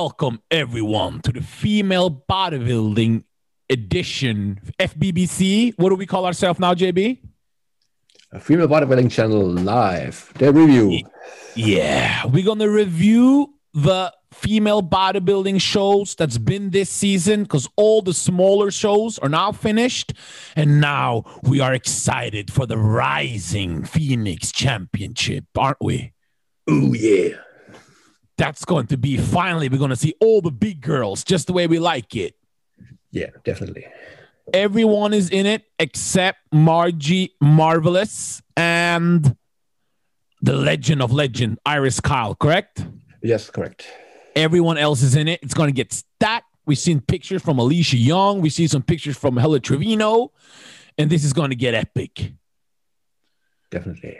Welcome, everyone, to the Female Bodybuilding Edition. FBBC. What do we call ourselves now, JB? A Female Bodybuilding Channel Live. The review. Yeah, we're going to review the female bodybuilding shows that's been this season because all the smaller shows are now finished. And now we are excited for the Rising Phoenix Championship, aren't we? Oh, yeah. That's going to be, finally, we're going to see all the big girls just the way we like it. Yeah, definitely. Everyone is in it except Margie Marvelous and the legend of legend, Iris Kyle, correct? Yes, correct. Everyone else is in it. It's going to get stacked. We've seen pictures from Alicia Young. We see some pictures from Hella Trevino. And this is going to get epic. Definitely.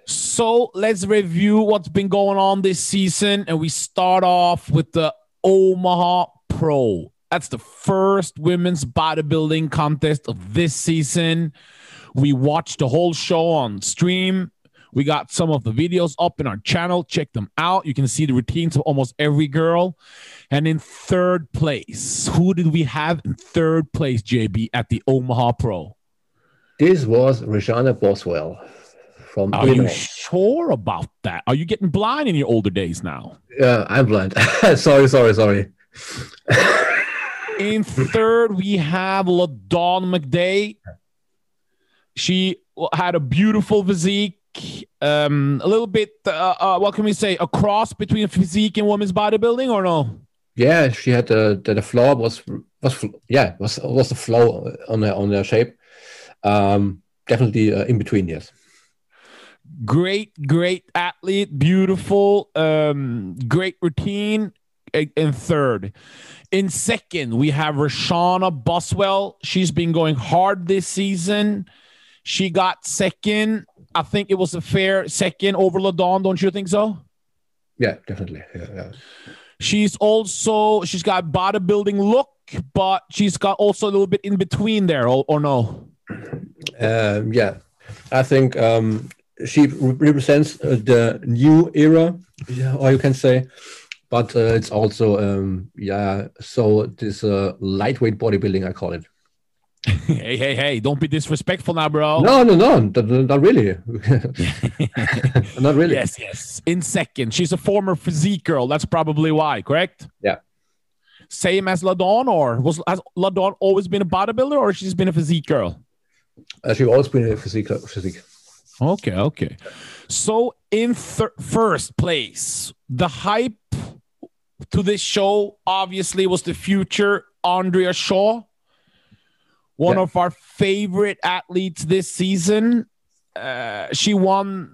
So let's review what's been going on this season. And we start off with the Omaha Pro. That's the first women's bodybuilding contest of this season. We watched the whole show on stream. We got some of the videos up in our channel. Check them out. You can see the routines of almost every girl. And in third place, who did we have in third place, JB, at the Omaha Pro? This was Rashauna Boswell. Are you sure about that? Are you getting blind in your older days now? Yeah, I'm blind. Sorry. In third, we have LaDawn McDay. She had a beautiful physique. A little bit, what can we say? A cross between physique and women's bodybuilding, or no? Yeah, she had the flow was the flow on her shape. Definitely in between, yes. Great athlete, beautiful, great routine. In third. In second, we have Rashauna Boswell. She's been going hard this season. She got second. I think it was a fair second over LaDawn. Don't you think so? Yeah, definitely. Yeah. She's got bodybuilding look, but she's got also a little bit in between there, or no? Yeah, I think she represents the new era, or you can say. But it's also, so this lightweight bodybuilding, I call it. Hey, don't be disrespectful now, bro. No, not really. Not really. Yes. In second, she's a former physique girl. That's probably why, correct? Yeah. Same as LaDawn, or has LaDawn always been a bodybuilder, or she's been a physique girl? She's always been a physique. Okay. So in first place, the hype to this show obviously was the future Andrea Shaw, one of our favorite athletes this season. She won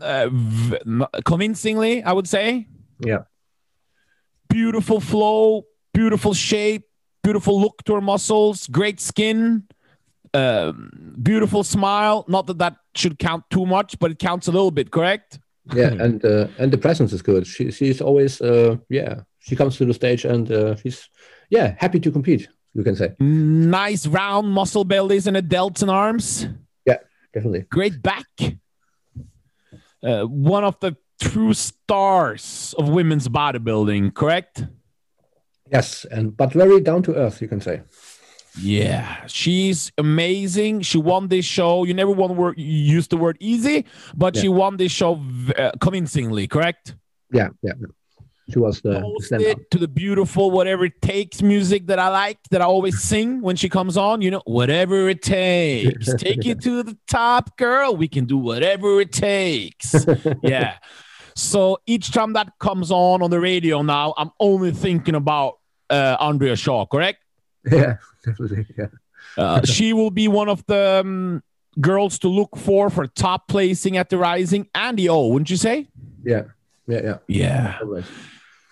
convincingly, I would say. Yeah. Beautiful flow, beautiful shape, beautiful look to her muscles, great skin, beautiful smile. Not that should count too much, but it counts a little bit, correct? Yeah, and the presence is good. She's always she comes to the stage and she's happy to compete, you can say. Nice round muscle bellies and delts and arms. Yeah, definitely. Great back. One of the true stars of women's bodybuilding, correct? Yes, but very down to earth, you can say. Yeah, she's amazing. She won this show. You never use the word easy, but she won this show convincingly, correct? Yeah. She was the to the beautiful Whatever It Takes music that I like, that I always sing when she comes on. You know, whatever it takes. Take it to the top, girl. We can do whatever it takes. Yeah. So each time that comes on the radio now, I'm only thinking about Andrea Shaw, correct? Yeah, definitely. Yeah. She will be one of the girls to look for top placing at the Rising and the O, wouldn't you say? Yeah. Right.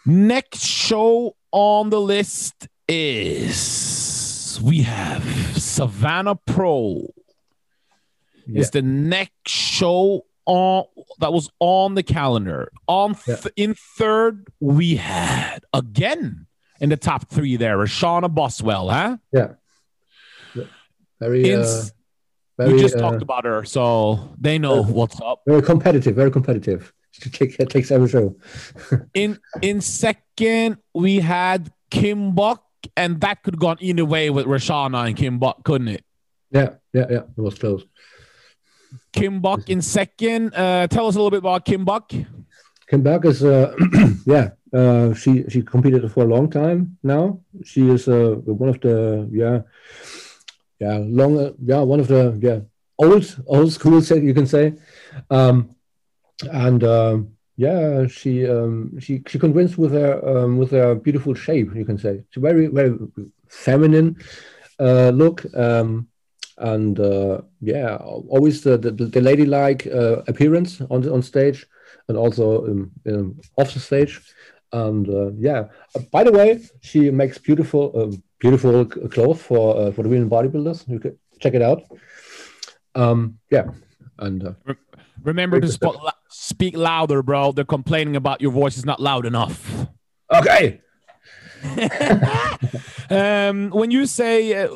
Next show on the list is we have Savannah Pro. Yeah. It's the next show that was on the calendar. In third, we had again in the top three there, Rashauna Boswell, huh? Yeah. Very. We just talked about her, so they know what's up. Very competitive. She takes every show. In second, we had Kim Buck, and that could have gone either way with Rashauna and Kim Buck, couldn't it? Yeah. It was close. Kim Buck in second. Tell us a little bit about Kim Buck. Kim Buck is, she competed for a long time now. She is one of the one of the old school, you can say, she convinced with her beautiful shape, you can say. It's a very, very feminine look, always the ladylike appearance on stage, and also off the stage. And by the way, she makes beautiful clothes for the women bodybuilders. You can check it out. Remember to speak louder, bro. They're complaining about your voice is not loud enough. Okay. When you say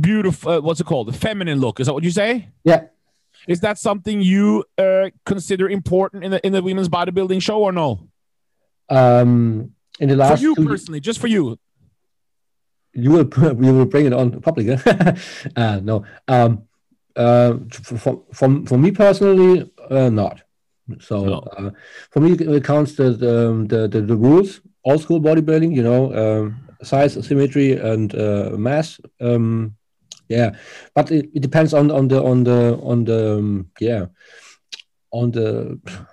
beautiful, what's it called? The feminine look, is that what you say? Yeah. Is that something you consider important in the women's bodybuilding show, or no? In the last, for you personally, just for you. You will bring it on public. No. For me personally, not. So no. For me, it counts the rules. Old school bodybuilding, you know, size, symmetry, and mass. But it depends on the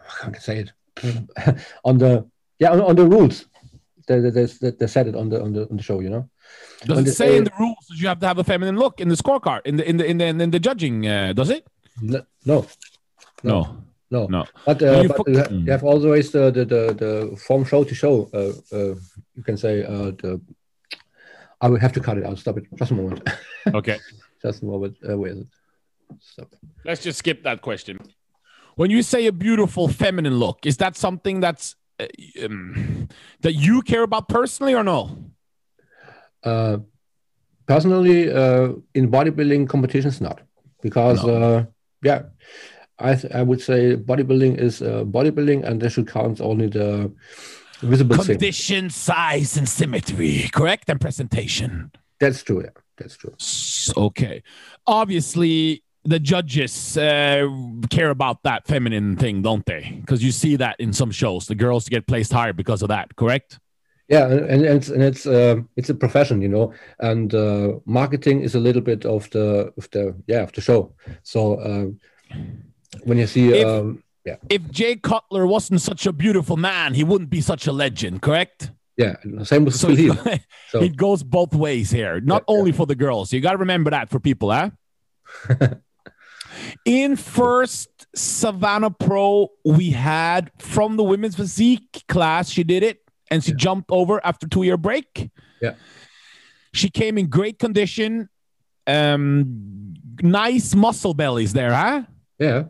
how can I say it on the rules. They said it on the show, you know. Does it say in the rules that you have to have a feminine look in the scorecard in the judging? Does it? No. But you have always the form show to show. You can say I will have to cut it out. Stop it. Just a moment. Okay. Just a moment. Where is it? Stop. Let's just skip that question. When you say a beautiful feminine look, is that something that's that you care about personally, or no? Personally, in bodybuilding competitions, not, because I would say bodybuilding is bodybuilding, and they should count only the visible condition, size, and symmetry, correct, and presentation. That's true. Yeah, that's true. Okay, obviously the judges care about that feminine thing, don't they? Because you see that in some shows, the girls get placed higher because of that, correct? Yeah, and it's a profession, you know, and marketing is a little bit of the show. So when you see if Jay Cutler wasn't such a beautiful man, he wouldn't be such a legend, correct? Yeah, same with Phil Heath. So it goes both ways here, not only for the girls. You got to remember that for people, huh? In first Savannah Pro, we had from the women's physique class, she did it. And she jumped over after 2-year break. Yeah. She came in great condition. Nice muscle bellies there, huh? Yeah.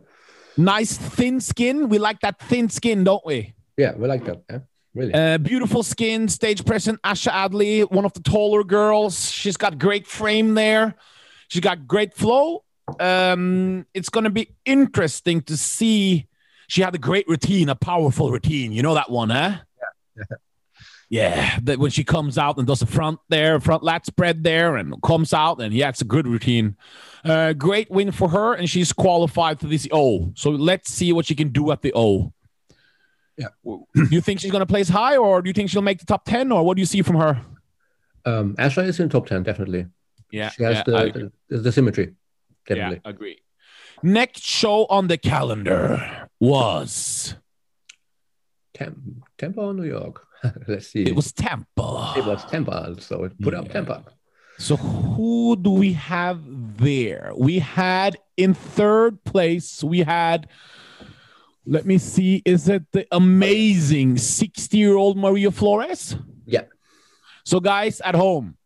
Nice thin skin. We like that thin skin, don't we? Yeah, we like that. Yeah, really. Beautiful skin. Stage present Asha Adley, one of the taller girls. She's got great frame there. She's got great flow. It's going to be interesting to see. She had a great routine, a powerful routine. You know that one, huh? Yeah, that when she comes out and does the front lat spread there, and comes out, and it's a good routine. Great win for her, and she's qualified for this O. So let's see what she can do at the O. Yeah. Do you think she's going to place high, or do you think she'll make the top 10, or what do you see from her? Asha is in top 10, definitely. Yeah, she has the symmetry. Definitely. Yeah, agree. Next show on the calendar was Tampa or New York? Let's see. It was Tampa. It was Tampa, so put up Tampa. So who do we have there? We had in third place, let me see, is it the amazing 60-year-old Maria Flores? Yeah. So guys at home,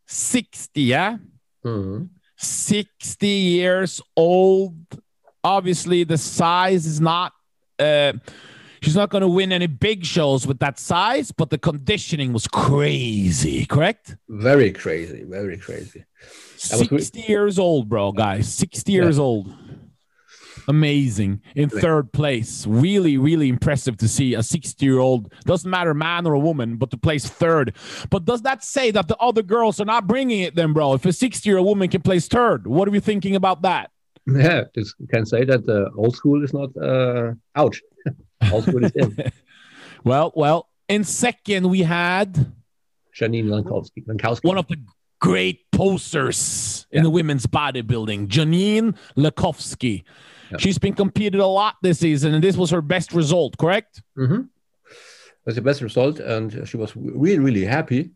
60, yeah? Mm-hmm. 60 years old. Obviously, the size is not... she's not going to win any big shows with that size, but the conditioning was crazy, correct? Very crazy, very crazy. 60 years old, bro, guys. 60 years old. Amazing. In third place. Really, really impressive to see a 60-year-old, doesn't matter man or a woman, but to place third. But does that say that the other girls are not bringing it then, bro? If a 60-year-old woman can place third, what are we thinking about that? Yeah, just can say that the old school is not out. Old school is in. Well, in second, we had Janine Lankowski. One of the great posters in the women's bodybuilding, Janine Lankowski. Yeah. She's been competed a lot this season, and this was her best result, correct? Mm-hmm. It was the best result, and she was really, really happy,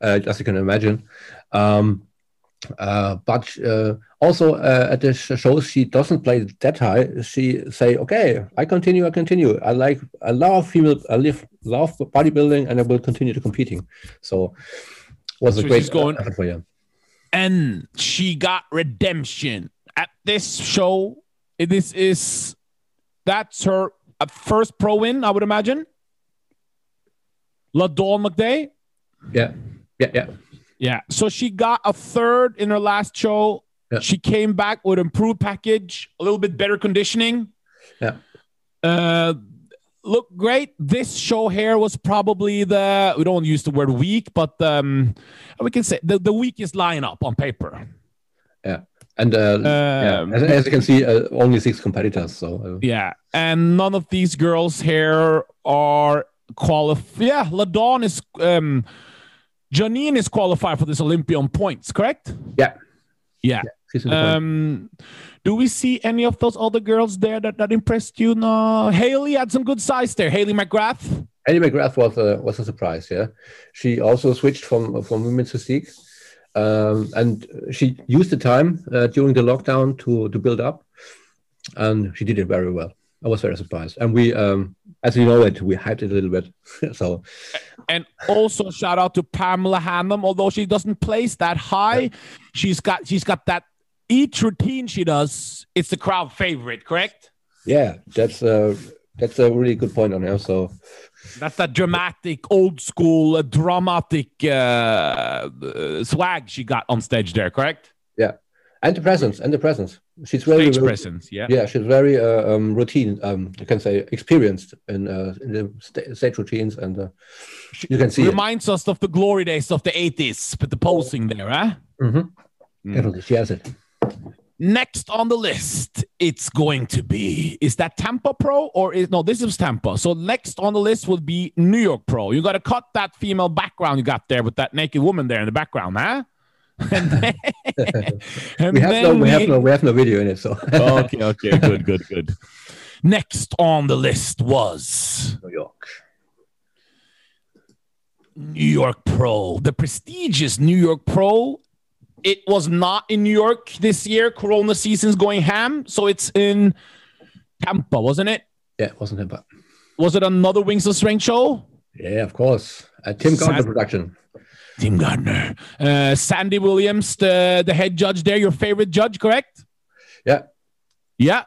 as you can imagine. But also at the shows, she doesn't play that high. She say, "Okay, I continue. I love bodybuilding, and I will continue to competing." So, was a great effort for you. And she got redemption at this show. That's her first pro win, I would imagine. LaDawn McDay. Yeah. So she got a third in her last show. Yeah. She came back with improved package, a little bit better conditioning. Yeah. Look great. This show here was probably we don't use the word weak, but we can say the weakest lineup on paper. Yeah. And as you can see, only 6 competitors. So yeah, and none of these girls here are qualified. Yeah, LaDawn is. Janine is qualified for this Olympian points, correct? Yeah. Do we see any of those other girls there that impressed you? No. Haley had some good size there. Haley McGrath. Haley McGrath was a surprise. Yeah, she also switched from women's physique, and she used the time during the lockdown to build up, and she did it very well. I was very surprised, and we, as you know, we hyped it a little bit. So, and also shout out to Pamela Hannum. Although she doesn't place that high, she's got that each routine she does. It's the crowd favorite, correct? Yeah, that's a really good point on her. So that's that dramatic, old school, dramatic swag she got on stage there, correct? Yeah, and the presence. She's very presence, yeah. Yeah, she's very routine. You can say experienced in the stage routines, and you can see reminds us of the glory days of the 80s, but the posing there, huh? Definitely, she has it. Next on the list, it's going to be, is that Tampa Pro no? This is Tampa. So next on the list will be New York Pro. You got to cut that female background you got there with that naked woman there in the background, huh? We have no video in it, so okay, good. Next on the list was New York Pro, the prestigious New York Pro. It was not in New York this year. Corona season's going ham, so it's in Tampa, wasn't it? Yeah, it wasn't Tampa. Was it another Wings of Strength show? Yeah, of course. Tim Gardner production. Tim Gardner. Sandy Williams, the head judge there, your favorite judge, correct? Yeah. Yeah.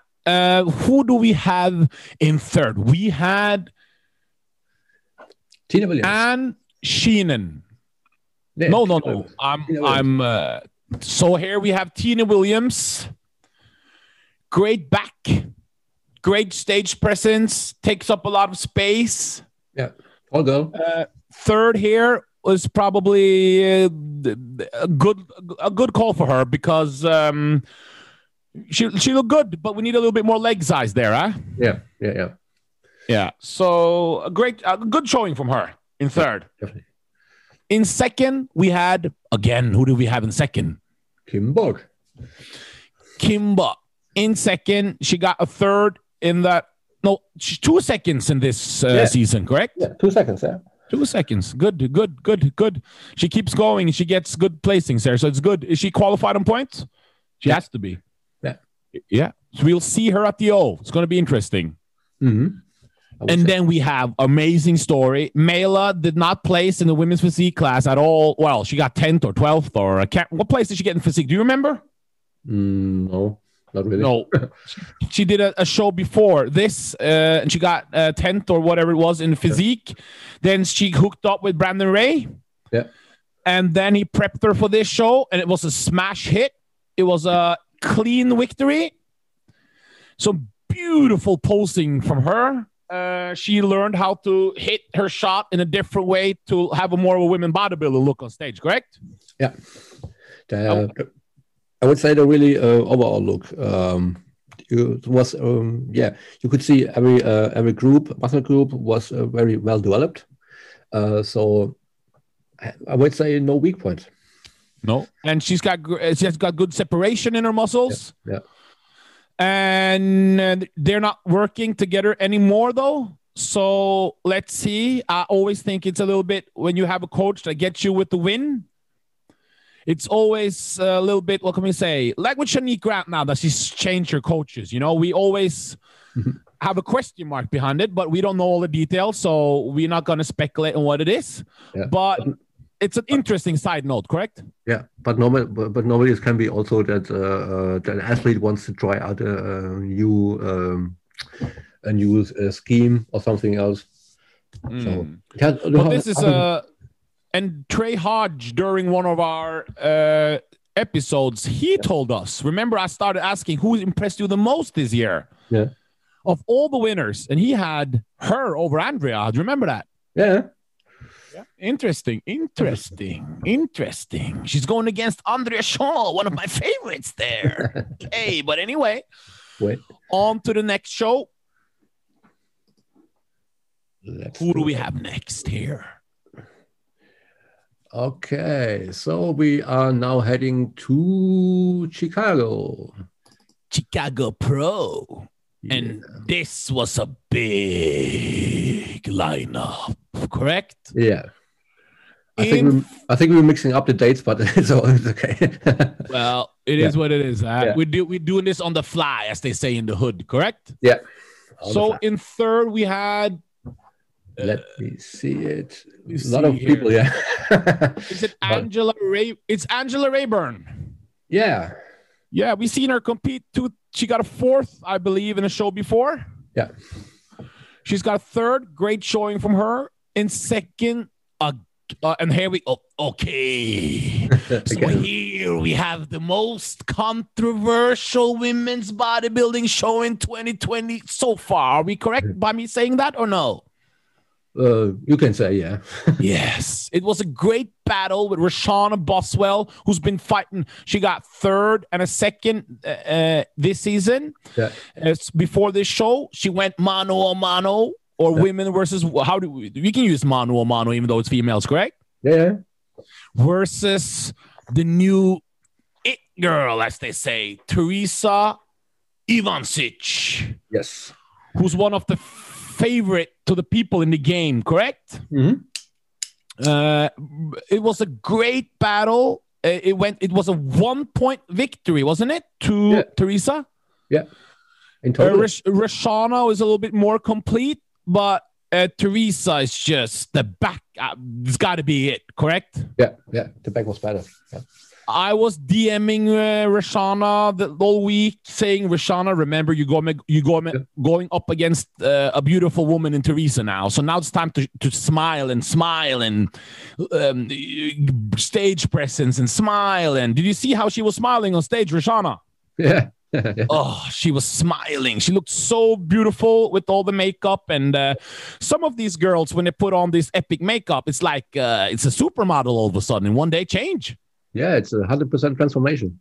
Who do we have in third? We had Tina Williams. And Sheenan. Yeah, No. So here we have Tina Williams. Great back. Great stage presence. Takes up a lot of space. Yeah. I'll go. Third here was probably a good call for her because she looked good, but we need a little bit more leg size there, huh? Yeah. So a good showing from her in third. Definitely. In second, we had again. Who do we have in second? Kimba. In second, she got a third in that. No, 2 seconds in this season, correct? Yeah, 2 seconds. Yeah. 2 seconds. Good. She keeps going. She gets good placings there, so it's good. Is she qualified on points? She has to be. Yeah. So we'll see her at the O. It's going to be interesting. Mm-hmm. And then we have amazing story. Mela did not place in the women's physique class at all. Well, she got 10th or 12th or what place did she get in physique? Do you remember? No, not really. No, she did a show before this, and she got 10th or whatever it was in physique. Then she hooked up with Brandon Ray. Yeah. And then he prepped her for this show, and it was a smash hit. It was a clean victory. Some beautiful posing from her. She learned how to hit her shot in a different way to have a more of a women bodybuilder look on stage, correct? Yeah. I would say the really overall look. It was, you could see every group, muscle group was very well developed. So I would say no weak point. No, and she has got good separation in her muscles. Yeah. And they're not working together anymore, though. So let's see. I always think it's a little bit when you have a coach that gets you with the win. It's always a little bit, what can we say? Like with Shanique Grant now that she's changed her coaches. You know, we always have a question mark behind it, but we don't know all the details. So we're not going to speculate on what it is. Yeah. But it's an interesting side note, correct? Yeah, but normally it can be also that that an athlete wants to try out a new scheme or something else. So, but this is and Trey Hodge during one of our episodes, he told us. Remember, I started asking who impressed you the most this year? Yeah. Of all the winners, and he had her over Andrea. Do you remember that? Yeah. Yeah. Interesting. She's going against Andrea Shaw, one of my favorites there. Okay, but anyway, on to the next show. Who do we have next here? Okay, so we are now heading to Chicago Pro. Yeah. And this was a big lineup, correct? Yeah. I think we're mixing up the dates, but it's okay. Well, it is what it is. We're doing this on the fly, as they say in the hood, correct? Yeah. So in third, we had... let me see it. A lot of people, yeah. Is it Angela Ray? It's Angela Rayburn. Yeah. Yeah, we seen her compete too. She got a fourth, I believe, in a show before. Yeah. She's got a third. Great showing from her. In second, and here we go. Okay. So here we have the most controversial women's bodybuilding show in 2020 so far. Are we correct by me saying that or no? You can say, yeah. Yes. It was a great battle with Rashauna Boswell, who's been fighting. She got third and a second this season. Yeah. Before this show, she went mano a mano or women versus, how do we can use mano a mano even though it's females, correct? Yeah. Versus the new it girl, as they say, Teresa Ivancic. Yes. Who's one of the favorite to the people in the game, correct? Mm-hmm. It was a great battle. It was a 1-point victory, wasn't it, to Teresa? Yeah. In total. Roshana was a little bit more complete, but Teresa is just the back. It's got to be it, correct? Yeah. The back was better. Yeah. I was DMing Roshana the whole week, saying, "Roshana, remember you going up against a beautiful woman in Teresa now. So now it's time to smile and stage presence and smile." And did you see how she was smiling on stage, Roshana? Yeah. Oh, she was smiling. She looked so beautiful with all the makeup. And some of these girls, when they put on this epic makeup, it's like it's a supermodel all of a sudden in one day change. Yeah, it's 100% transformation.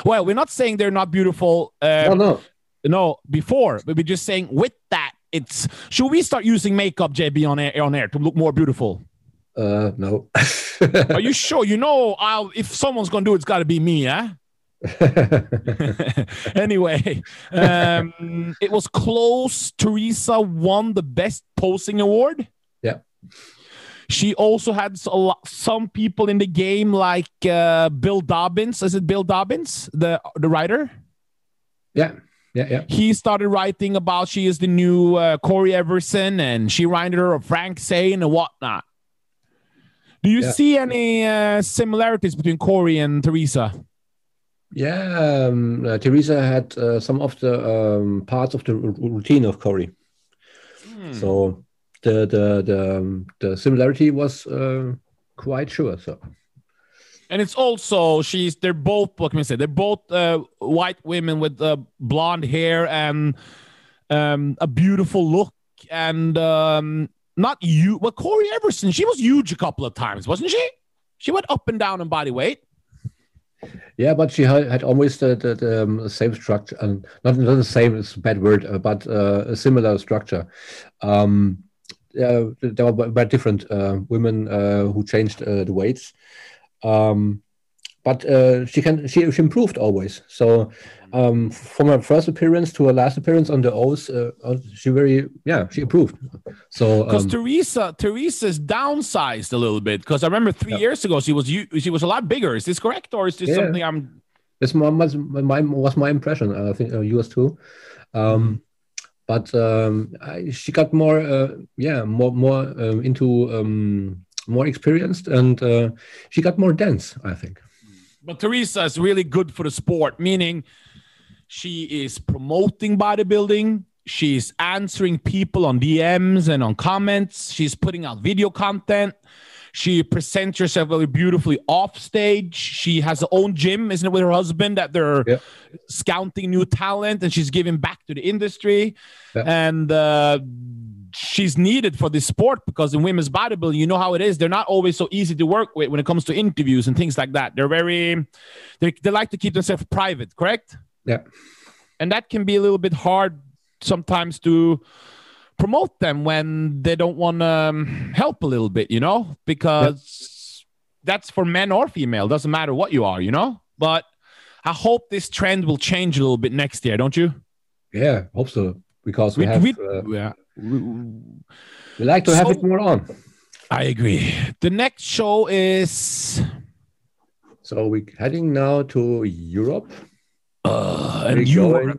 Well, we're not saying they're not beautiful. No, before, but we're just saying with that, it's. Should we start using makeup, JB, on air to look more beautiful? No. Are you sure? You know, if someone's gonna do it, it's got to be me, huh? Anyway, it was close. Teresa won the best posing award. Yeah. She also had some people in the game like Bill Dobbins. Is it Bill Dobbins, the writer? Yeah. He started writing about she is the new Corey Everson, and she reminded her of Frank Zane and whatnot. Do you see any similarities between Corey and Teresa? Yeah, Teresa had some of the parts of the routine of Corey. So the similarity was quite sure. So And it's also they're both, what can we say? They're both white women with blonde hair and a beautiful look. And not you, but Corey Everson, she was huge a couple of times, wasn't she? She went up and down in body weight. Yeah, but she had always the same structure, and not the same, it's a bad word, but a similar structure. There were different women who changed the weights, but she improved always. So from her first appearance to her last appearance on the O's, she improved. So because Teresa's downsized a little bit, because I remember 3 years ago she was a lot bigger. Is this correct, or is this something I'm? This was my impression. I think yours too. But she got more into more experienced, and she got more dense, I think. But Teresa is really good for the sport, meaning she is promoting bodybuilding. She's answering people on DMs and on comments. She's putting out video content. She presents herself very beautifully off stage. She has her own gym, isn't it, with her husband, that they're scouting new talent, and she's giving back to the industry. Yeah. And she's needed for this sport, because in women's bodybuilding, you know how it is. They're not always so easy to work with when it comes to interviews and things like that. They like to keep themselves private, correct? Yeah. And that can be a little bit hard sometimes to promote them when they don't want to help a little bit, because that's for men or female. Doesn't matter what you are, But I hope this trend will change a little bit next year, don't you? Yeah, hope so. Because we like to have it more on. I agree. The next show is... So we're heading now to Europe. And you were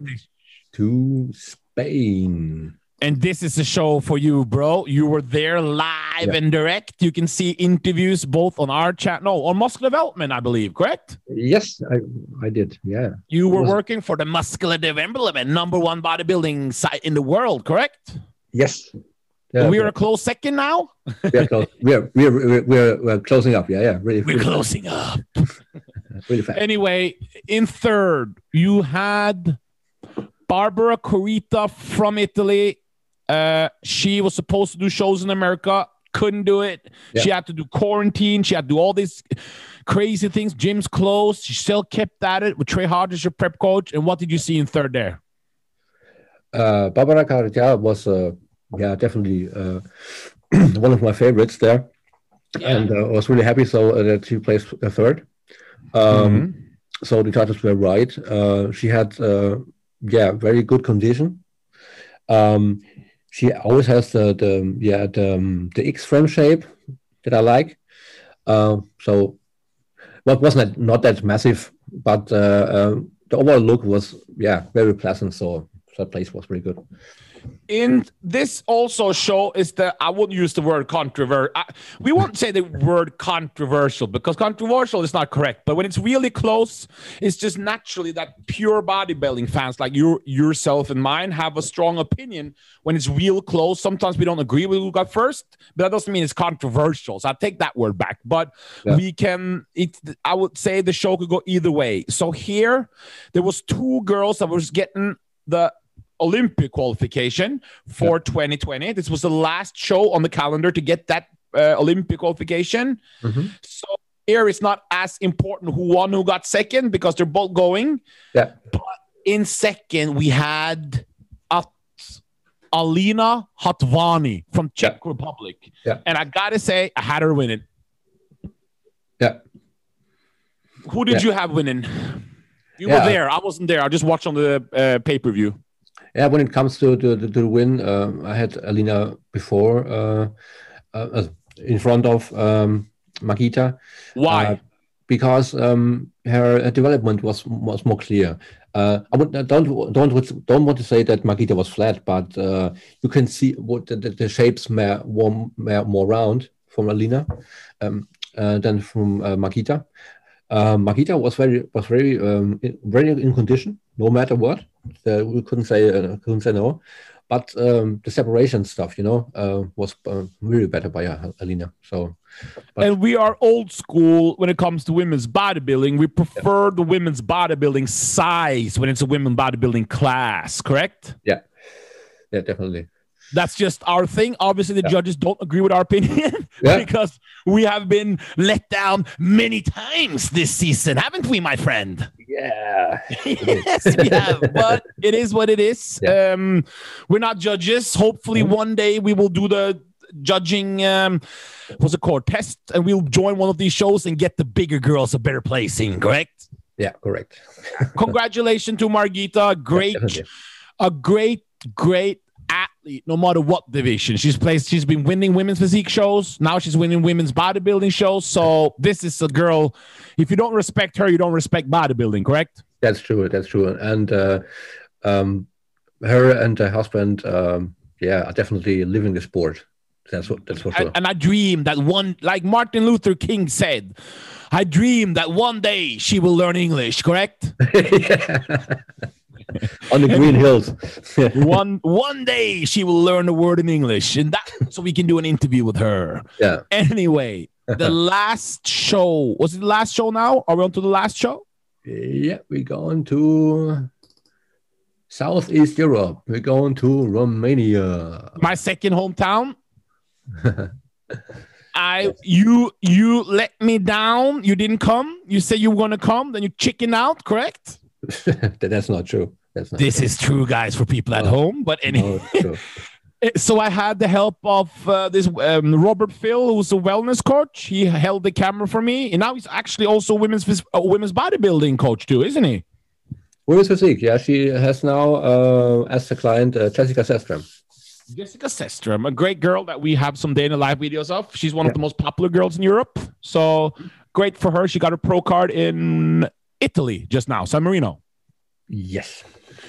to Spain. And this is a show for you, bro. You were there live and direct. You can see interviews both on our channel, on Muscular Development, I believe, correct? Yes, I did, yeah. You were working for the Muscular Development, #1 bodybuilding site in the world, correct? Yes. Yeah, we are a close second now? We're close. We're closing up, We're closing up. Really fast. Anyway, in third, you had Barbara Kurita from Italy. She was supposed to do shows in America, couldn't do it. Yeah. She had to do quarantine. She had to do all these crazy things. Gym's closed. She still kept at it with Trey Hodges, your prep coach. And what did you see in third there? Barbara Kurita was, definitely one of my favorites there. Yeah. And I was really happy that she placed third. So the judges were right. She had, very good condition. She always has the X frame shape that I like. So what wasn't not that massive, but the overall look was very pleasant. So that place was very good. In this also show is I wouldn't use the word controversial. We won't say the word controversial, because controversial is not correct. But when it's really close, it's just naturally that pure bodybuilding fans like yourself and mine have a strong opinion when it's real close. Sometimes we don't agree with who got first, but that doesn't mean it's controversial. So I take that word back. But I would say the show could go either way. So here, there was 2 girls that was getting the Olympic qualification for 2020. This was the last show on the calendar to get that Olympic qualification. So here it's not as important who won, who got second, because they're both going. Yeah. But in second, we had Alina Hotvani from Czech Republic. Yeah. And I got to say, I had her winning. Yeah. Who did you have winning? You were there. I wasn't there. I just watched on the pay-per-view. Yeah, when it comes to the win, I had Alina before in front of Makita. Why? Because her development was more clear. I don't want to say that Makita was flat, but you can see what the shapes were more round from Alina than from Makita. Makita was very in condition, no matter what. We couldn't say no, but the separation stuff, was really better by Alina. So, and we are old school when it comes to women's bodybuilding. We prefer the women's bodybuilding size when it's a women's bodybuilding class, correct? Yeah, definitely. That's just our thing. Obviously, the judges don't agree with our opinion because we have been let down many times this season, haven't we, my friend? Yeah. Yes, we have. But it is what it is. Yeah. We're not judges. Hopefully, one day we will do the judging, what's it called, test, and we'll join one of these shows and get the bigger girls a better placing, correct? Yeah, correct. Congratulations to Margita. A great athlete, no matter what division. She's been winning women's physique shows. Now she's winning women's bodybuilding shows. So this is a girl. If you don't respect her, you don't respect bodybuilding, correct? That's true. And her and her husband, are definitely living the sport. That's for sure. And I dream that like Martin Luther King said, I dream that one day she will learn English, correct? On the green hills. one day she will learn a word in English, and so we can do an interview with her. Yeah. Anyway, the last show, was it the last show now? Are we on to the last show? Yeah, we're going to Southeast Europe. We're going to Romania. My second hometown. You let me down. You didn't come. You said you were going to come, then you chicken out, correct? That's not true. This is true, guys, for people at home. But anyway, so I had the help of this Robert Phil, who's a wellness coach. He held the camera for me, and now he's actually also women's bodybuilding coach too, isn't he? Women's physique, yeah. She has now as a client Jessica Sestrom. Jessica Sestrom, a great girl that we have some day in the live videos of. She's one of the most popular girls in Europe. So great for her. She got her pro card in Italy just now, San Marino. Yes.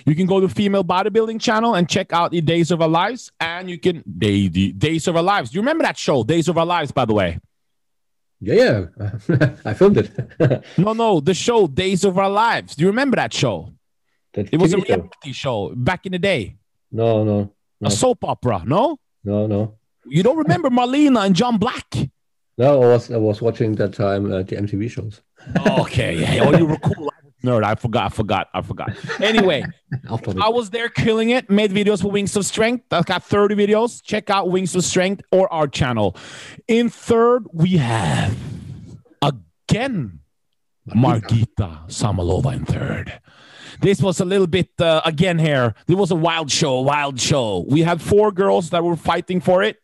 You can go to Female Bodybuilding channel and check out the Days of Our Lives. And you can, Days of Our Lives. Do you remember that show, Days of Our Lives, by the way? Yeah. I filmed it. No, the show, Days of Our Lives. Do you remember that show? It was a reality show back in the day. No. A soap opera, no? No. You don't remember Marlena and John Black? No, I was watching that time the MTV shows. Okay, yeah. Oh, you were cool. Nerd, I forgot. Anyway, I was there killing it. Made videos for Wings of Strength. I've got 30 videos. Check out Wings of Strength or our channel. In third, we have again Margita Samalova in third. This was a little bit, again here, it was a wild show. We had 4 girls that were fighting for it.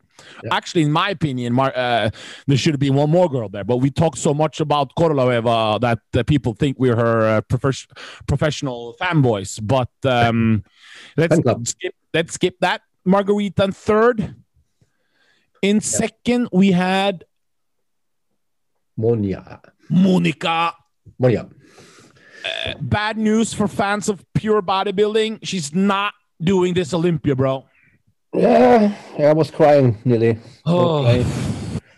Yeah. Actually, in my opinion, there should have been one more girl there, but we talked so much about Koroleva that people think we're her professional fanboys. But let's skip that. Margarita in third. In second, we had Monica. Bad news for fans of pure bodybuilding. She's not doing this Olympia, bro. Yeah, I was crying nearly.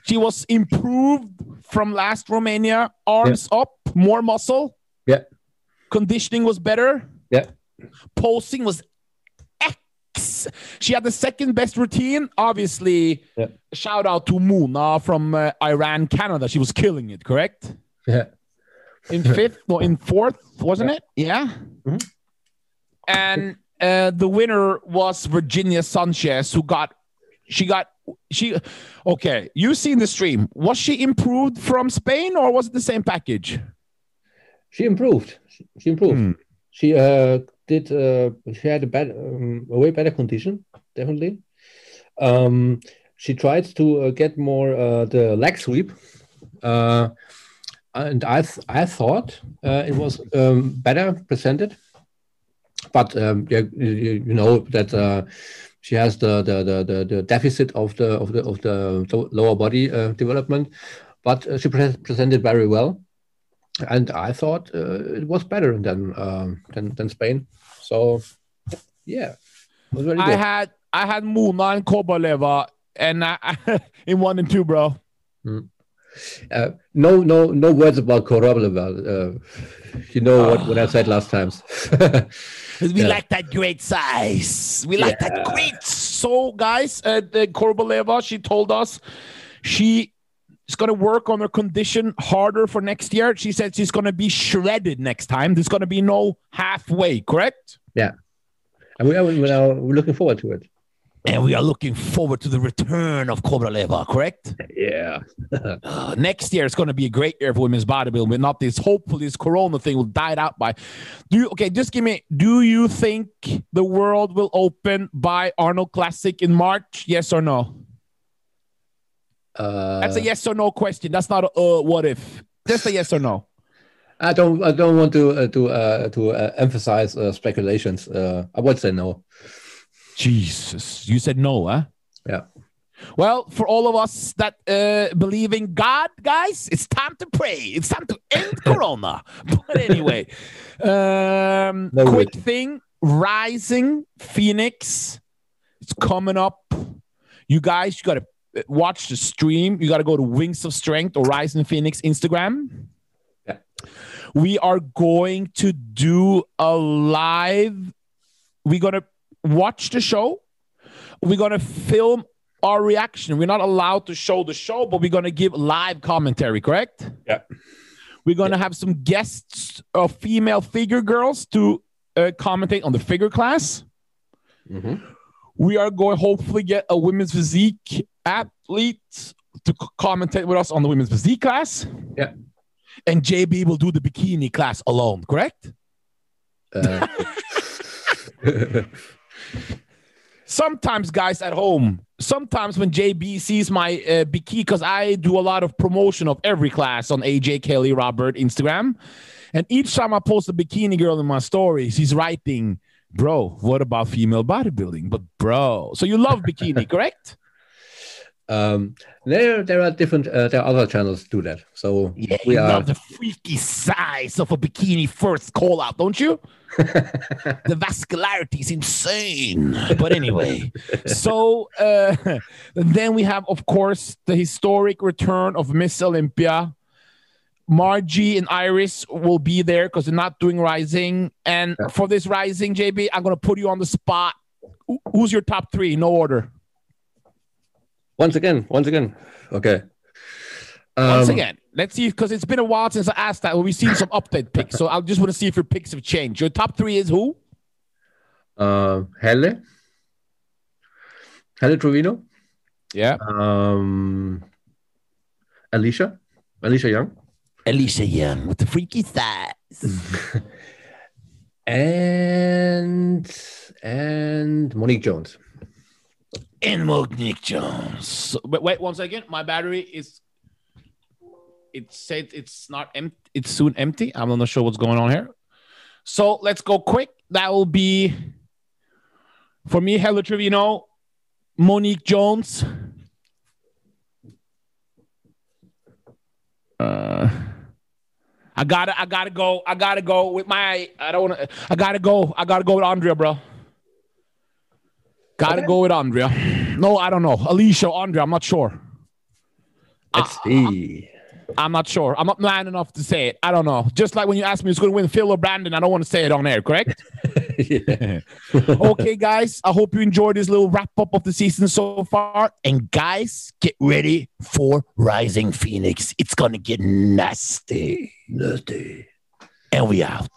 She was improved from last Romania. Arms up, more muscle. Yeah. Conditioning was better. Yeah. Posing was X. She had the second best routine. Obviously, shout out to Mona from Iran, Canada. She was killing it, correct? Yeah. In fourth, wasn't it? Yeah. Mm-hmm. And the winner was Virginia Sanchez, okay, you seen the stream. Was she improved from Spain or was it the same package? She improved. She had a way better condition, definitely. She tried to get more the leg sweep. And I thought it was better presented, but you know that she has the deficit of the lower body development, but she presented very well, and I thought it was better than Spain. So yeah, it was very good. I had Muna and Kobaleva and in 1 and 2, bro. No words about Kurita. You know what I said last times. We like that great size. We like that great. So, guys, the Korbaleva, she told us she is going to work on her condition harder for next year. She said she's going to be shredded next time. There's going to be no halfway, correct? Yeah. And we're looking forward to it. And we are looking forward to the return of Korbaleva, correct? Yeah. Next year, it's going to be a great year for women's bodybuilding, but not this. Hopefully, this Corona thing will die out by. Do you think the world will open by Arnold Classic in March? Yes or no? That's a yes or no question. That's not a what if. Just a yes or no. I don't want to emphasize speculations. I would say no. Jesus, you said no, huh? Yeah. Well, for all of us that believe in God, guys, it's time to pray. It's time to end Corona. But anyway, quick thing, Rising Phoenix, it's coming up. You guys, you got to watch the stream. You got to go to Wings of Strength or Rising Phoenix Instagram. Yeah. We are going to do a live. We're going to watch the show. We're going to film our reaction. We're not allowed to show the show, but we're going to give live commentary, correct? Yeah. We're going to have some guests of female figure girls to commentate on the figure class. Mm-hmm. We are going to hopefully get a women's physique athlete to commentate with us on the women's physique class. Yeah. And JB will do the bikini class alone, correct? Sometimes, guys at home, sometimes when JB sees my bikini, because I do a lot of promotion of every class on AJ, Kelly, Robert, Instagram. And each time I post a bikini girl in my stories, he's writing, bro, what about female bodybuilding? But bro, so you love bikini, correct? There are different, there are other channels do that. So yeah, we love the freaky size of a bikini first call out, don't you? The vascularity is insane. But anyway, so then we have, of course, the historic return of Miss Olympia. Margie and Iris will be there because they're not doing Rising. And for this Rising, JB, I'm going to put you on the spot. Who's your top three? No order. Once again. Okay. Once again. Let's see, because it's been a while since I asked that. We've seen some update picks. So I just want to see if your picks have changed. Your top three is who? Helle Trevino. Yeah. Alicia Young. Alicia Young with the freaky thighs. and Monique Jones. And Monique Jones. So, wait 1 second. My battery is. It said it's not empty. It's soon empty. I'm not sure what's going on here. So let's go quick. That will be for me. Helle Trevino, Monique Jones. I gotta go with my. I gotta go with Andrea, bro. Gotta go with Andrea. No, I don't know. Alicia, Andrea. I'm not sure. Let's see. I'm not sure. I'm not man enough to say it. I don't know. Just like when you ask me who's going to win, Phil or Brandon, I don't want to say it on air, correct? Yeah. Okay, guys. I hope you enjoyed this little wrap-up of the season so far. And, guys, get ready for Rising Phoenix. It's going to get nasty. Nasty. And we out.